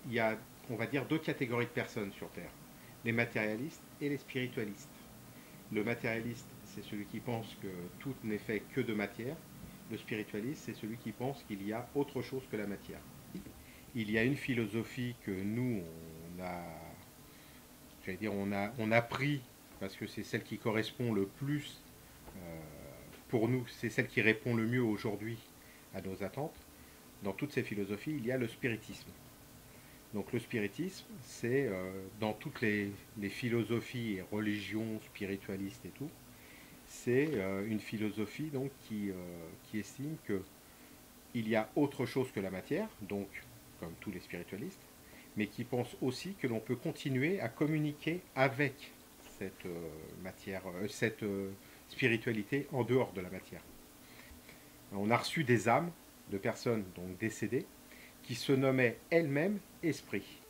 il y a, on va dire, deux catégories de personnes sur Terre, les matérialistes et les spiritualistes. Le matérialiste, c'est celui qui pense que tout n'est fait que de matière. Le spiritualiste, c'est celui qui pense qu'il y a autre chose que la matière. Il y a une philosophie que nous, on a pris, parce que c'est celle qui correspond le plus, pour nous, c'est celle qui répond le mieux aujourd'hui à nos attentes. Dans toutes ces philosophies, il y a le spiritisme. Donc le spiritisme, c'est dans toutes les philosophies et religions spiritualistes et tout, c'est une philosophie donc, qui estime qu'il y a autre chose que la matière, donc comme tous les spiritualistes, mais qui pense aussi que l'on peut continuer à communiquer avec cette cette spiritualité en dehors de la matière. On a reçu des âmes de personnes donc décédées qui se nommaient elles-mêmes esprits.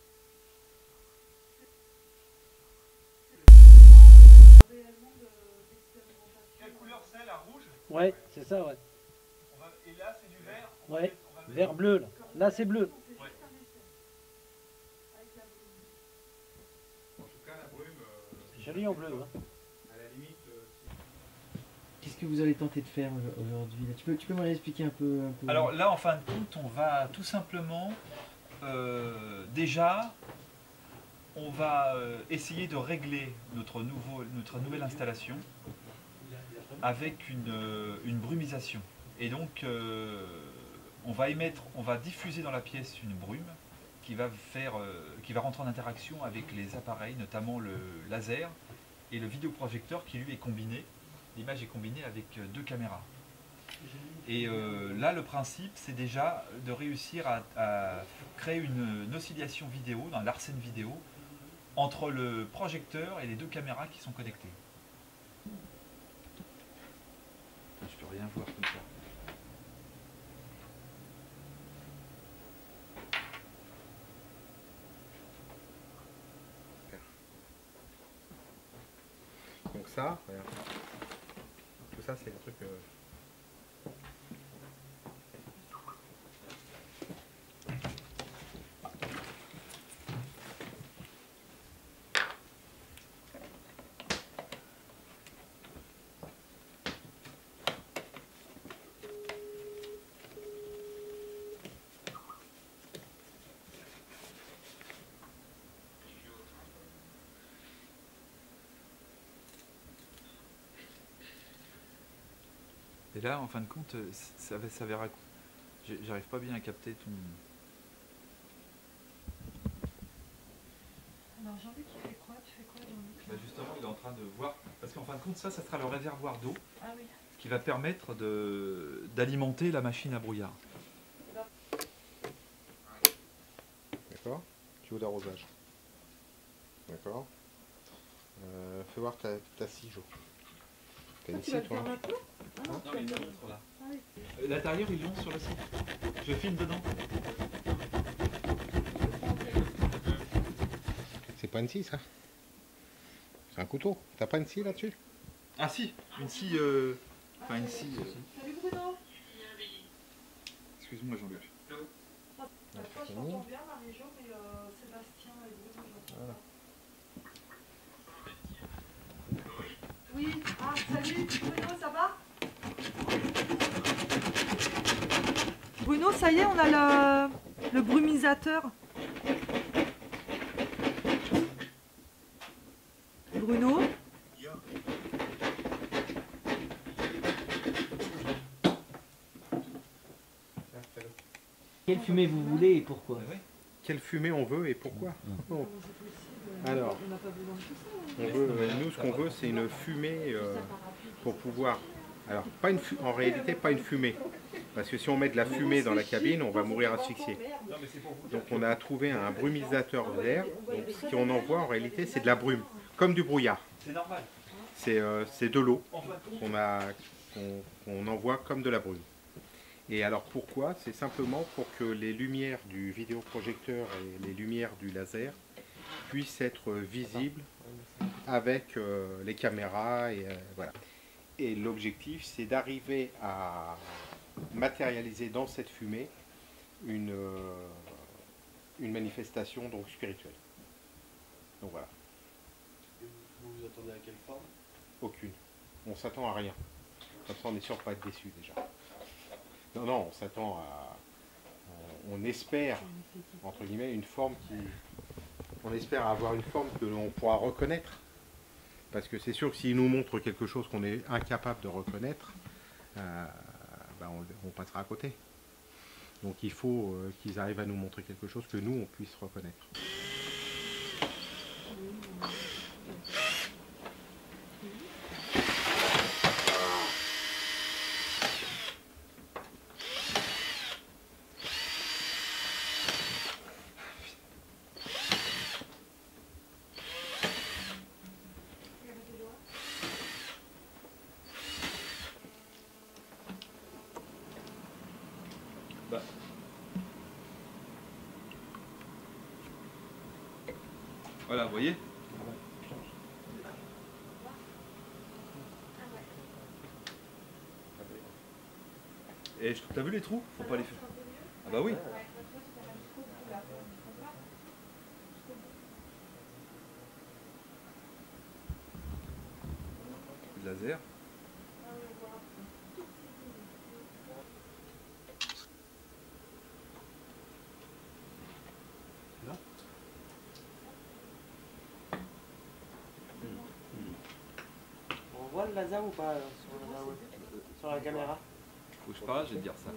Quelle couleur c'est, la rouge? Ouais, c'est ça, ouais. Et là, c'est du vert. Ouais, vert bleu, là. Là, c'est bleu. Ouais. En tout cas, la brume, C'est joli en bleu, hein. à la limite, Qu'est-ce que vous allez tenter de faire aujourd'hui? Tu peux m'en expliquer un peu, Alors là, en fin de compte, on va tout simplement, déjà, on va essayer de régler notre nouvelle installation avec une brumisation. Et donc, on va diffuser dans la pièce une brume qui va rentrer en interaction avec les appareils, notamment le laser et le vidéoprojecteur qui lui est combiné. L'image est combinée avec deux caméras. Et là, le principe, c'est déjà de réussir à créer une oscillation vidéo, dans l'arsène vidéo, entre le projecteur et les deux caméras qui sont connectées. Je peux rien voir comme ça. donc ça, regarde. Tout ça, c'est le truc. Et là, en fin de compte, ça verra. J'arrive pas bien à capter ton. Alors Jean-Luc, tu fais quoi Jean-Luc? Bah justement, il est en train de voir. Parce qu'en fin de compte, ça sera le réservoir d'eau Ah oui. qui va permettre d'alimenter la machine à brouillard. D'accord. Tuyau d'arrosage. D'accord. Fais voir ta scie, Jo. T'as une Tu vas scie, le toi? faire maintenant? Non, mais il montre là. Ah oui. L'intérieur, il monte sur le site. Je filme dedans. C'est pas une scie, ça? C'est un couteau. T'as pas une scie là-dessus? Ah si, une scie. Enfin, une scie. Salut Bruno. Excuse-moi, Jean-Luc. Toi, je t'entends bien, Marie-Jo, mais Sébastien et Bruno, j'entends pas. Oui, ah salut Bruno, ça va? Bruno, ça y est, on a le brumisateur. Bruno? Quelle fumée vous voulez et pourquoi? Oui. Quelle fumée on veut et pourquoi? Bon. Comment c'est possible? Alors, On n'a pas besoin de tout ça. nous, ce qu'on veut, c'est une fumée pour pouvoir. Alors, en réalité, pas une fumée. Parce que si on met de la fumée dans la cabine, on va mourir asphyxié. Donc, on a trouvé un brumisateur d'air. Donc, ce qu'on envoie, en réalité, c'est de la brume, comme du brouillard. C'est normal. C'est de l'eau qu'on envoie comme de la brume. Et alors pourquoi? C'est simplement pour que les lumières du vidéoprojecteur et les lumières du laser puissent être visibles avec les caméras. Et, voilà. Et l'objectif, c'est d'arriver à matérialiser dans cette fumée une manifestation donc spirituelle. Donc voilà. Vous vous attendez à quelle forme? Aucune. On s'attend à rien. Comme ça, on est sûr de pas être déçu déjà. Non, non, on s'attend à... On espère, entre guillemets, une forme qui... On espère avoir une forme que l'on pourra reconnaître. Parce que c'est sûr que s'ils nous montrent quelque chose qu'on est incapable de reconnaître, ben on passera à côté. Donc il faut qu'ils arrivent à nous montrer quelque chose que nous, on puisse reconnaître. Bah. Voilà, vous voyez? Et t'as vu les trous? Faut pas les faire. Ah bah oui. Le laser. On voit le laser ou pas sur la caméra? Bouge pas, je vais te dire ça.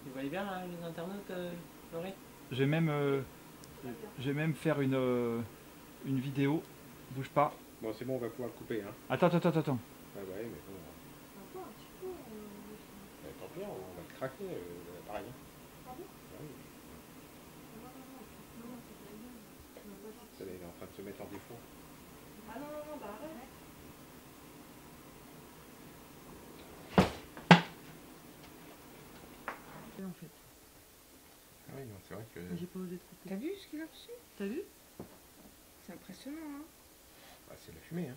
Vous voyez bien là, les internautes, Laurie? Je vais même faire une vidéo. Bouge pas. Bon, c'est bon, on va pouvoir le couper. Hein. Attends. Ah ouais, mais bon. Tant pis, on va le craquer, pareil. Ah oui. Ça, il est en train de se mettre en défaut. Ah non, bah arrête. En fait. Ah oui, non, c'est vrai que J'ai pas osé te couper. T'as vu ce qu'il a reçu? T'as vu? C'est impressionnant, hein? bah, c'est la fumée, hein.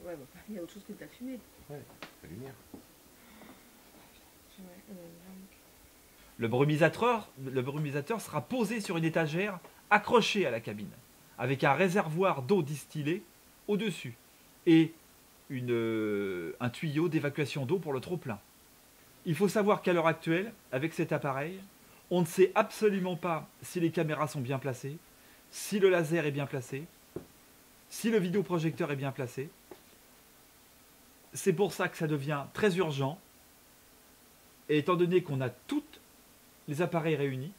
Ouais, bah, il y a autre chose que de la fumée. La lumière. Le brumisateur sera posé sur une étagère accrochée à la cabine, avec un réservoir d'eau distillée au-dessus et un tuyau d'évacuation d'eau pour le trop-plein. Il faut savoir qu'à l'heure actuelle, avec cet appareil, on ne sait absolument pas si les caméras sont bien placées, si le laser est bien placé, si le vidéoprojecteur est bien placé. C'est pour ça que ça devient très urgent. Et étant donné qu'on a tous les appareils réunis,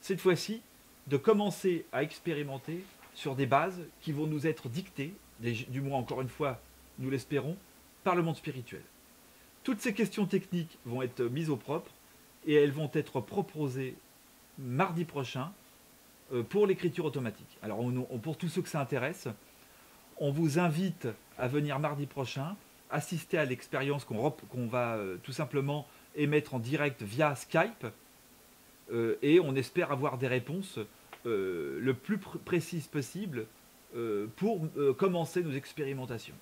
cette fois-ci, de commencer à expérimenter sur des bases qui vont nous être dictées, du moins encore une fois, nous l'espérons, par le monde spirituel. Toutes ces questions techniques vont être mises au propre et elles vont être proposées mardi prochain pour l'écriture automatique. Alors pour tous ceux que ça intéresse, on vous invite à venir mardi prochain, assister à l'expérience qu'on va tout simplement émettre en direct via Skype et on espère avoir des réponses le plus précises possible pour commencer nos expérimentations.